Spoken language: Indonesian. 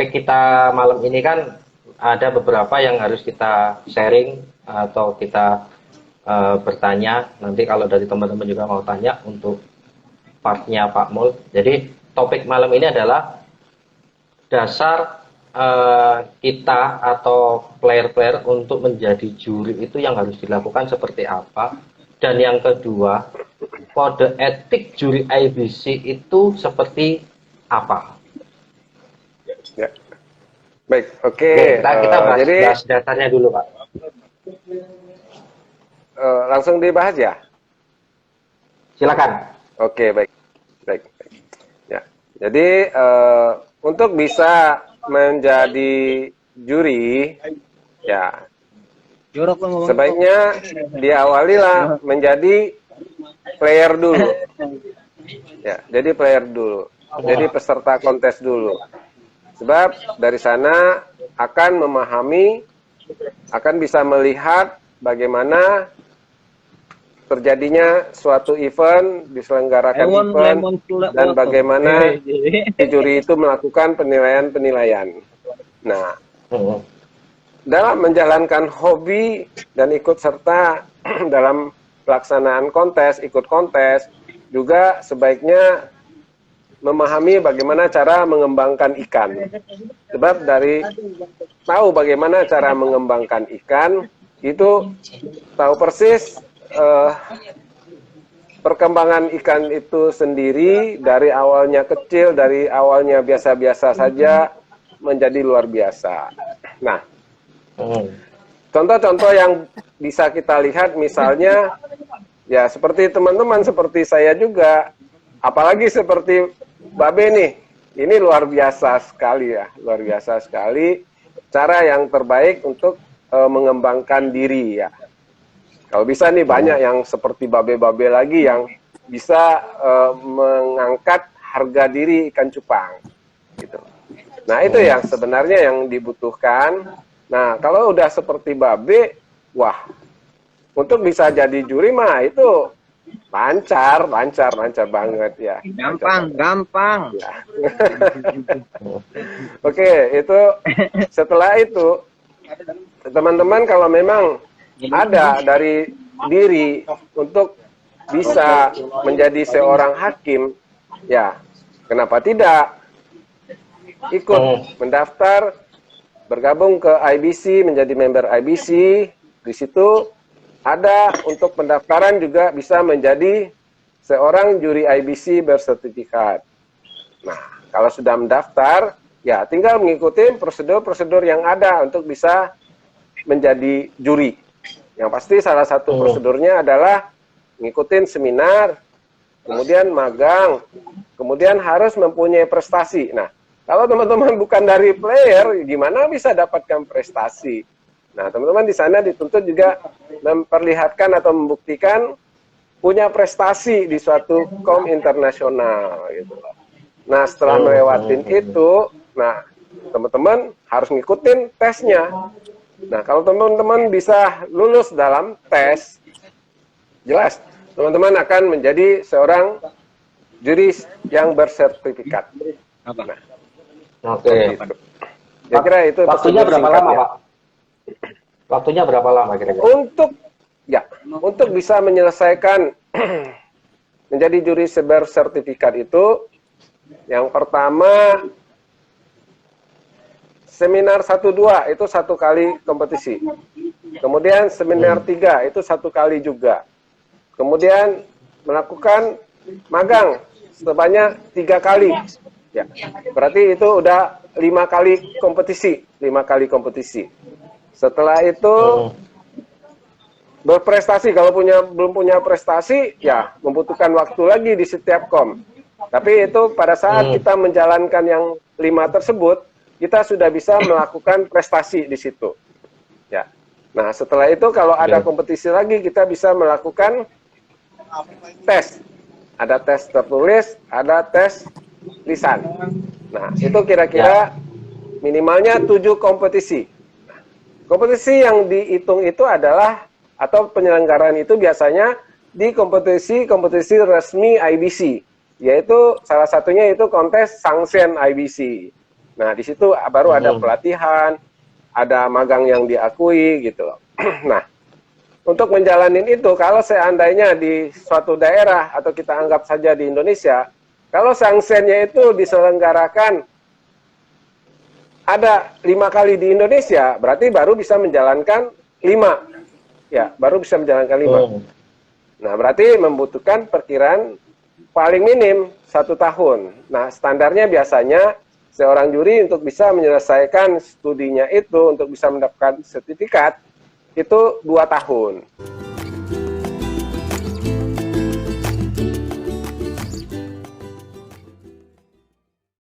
topik kita malam ini kan ada beberapa yang harus kita sharing atau kita bertanya. Nanti kalau dari teman-teman juga mau tanya untuk partnya Pak Mul. Jadi topik malam ini adalah dasar kita atau player-player untuk menjadi juri itu yang harus dilakukan seperti apa. Dan yang kedua, kode etik juri IBC itu seperti apa? Ya. Baik, oke. Kita bahas dasarnya dulu, Pak. Langsung dibahas ya? Silakan. Oke, baik. Ya. Jadi untuk bisa menjadi juri, ya sebaiknya diawali lah menjadi player dulu. Ya, jadi player dulu. Jadi peserta kontes dulu. Sebab dari sana akan memahami, akan bisa melihat bagaimana terjadinya suatu event, diselenggarakan event, dan bagaimana juri itu melakukan penilaian-penilaian. Nah, dalam menjalankan hobi dan ikut serta dalam pelaksanaan kontes, ikut kontes, juga sebaiknya memahami bagaimana cara mengembangkan ikan. Sebab dari tahu bagaimana cara mengembangkan ikan, itu tahu persis perkembangan ikan itu sendiri dari awalnya kecil, dari awalnya biasa-biasa saja menjadi luar biasa. Nah, contoh-contoh yang bisa kita lihat misalnya, ya seperti teman-teman, seperti saya juga, apalagi seperti Babe nih, ini luar biasa sekali ya, luar biasa sekali cara yang terbaik untuk mengembangkan diri ya. Kalau bisa nih banyak yang seperti Babe-Babe lagi yang bisa mengangkat harga diri ikan cupang gitu. Nah, itu yang sebenarnya yang dibutuhkan. Nah, kalau udah seperti Babe, wah, untuk bisa jadi juri mah itu lancar banget ya. Gampang. Ya. Oke, itu setelah itu teman-teman kalau memang ada dari diri untuk bisa menjadi seorang hakim, ya kenapa tidak ikut mendaftar, bergabung ke IBC, menjadi member IBC. Di situ ada untuk pendaftaran juga bisa menjadi seorang juri IBC bersertifikat. Nah, kalau sudah mendaftar, ya tinggal mengikuti prosedur-prosedur yang ada untuk bisa menjadi juri. Yang pasti salah satu prosedurnya adalah mengikuti seminar, kemudian magang, kemudian harus mempunyai prestasi. Nah, kalau teman-teman bukan dari player, gimana bisa dapatkan prestasi? Nah, teman-teman di sana dituntut juga memperlihatkan atau membuktikan punya prestasi di suatu kom internasional gitu. Nah, setelah melewatin itu, nah teman-teman harus ngikutin tesnya. Nah, kalau teman-teman bisa lulus dalam tes, jelas teman-teman akan menjadi seorang juri yang bersertifikat. Nah, Oke. kira-kira itu waktunya berapa lama, Pak? Waktunya berapa lama kira-kira? Untuk bisa menyelesaikan menjadi juri bersertifikat itu, yang pertama seminar 1-2 itu 1 kali kompetisi. Kemudian seminar 3 itu 1 kali juga. Kemudian melakukan magang sebanyak 3 kali. Ya, berarti itu udah 5 kali kompetisi, 5 kali kompetisi. Setelah itu berprestasi. Kalau belum punya prestasi, ya membutuhkan waktu lagi di setiap kom. Tapi itu pada saat kita menjalankan yang 5 tersebut, kita sudah bisa melakukan prestasi di situ. Ya. Nah, setelah itu kalau ada kompetisi lagi, kita bisa melakukan tes. Ada tes tertulis, ada tes lisan. Nah, itu kira-kira minimalnya 7 kompetisi. Kompetisi yang dihitung itu adalah, atau penyelenggaraan itu biasanya di kompetisi resmi IBC, yaitu salah satunya itu kontes sanction IBC. Nah, di situ baru ada Hmm. pelatihan, ada magang yang diakui gitu loh. Nah, untuk menjalanin itu, kalau seandainya di suatu daerah atau kita anggap saja di Indonesia, kalau sangsennya itu diselenggarakan ada 5 kali di Indonesia, berarti baru bisa menjalankan 5. Ya, baru bisa menjalankan 5. Hmm. Nah, berarti membutuhkan perkiraan paling minim 1 tahun. Nah, standarnya biasanya seorang juri untuk bisa menyelesaikan studinya itu, untuk bisa mendapatkan sertifikat, itu 2 tahun.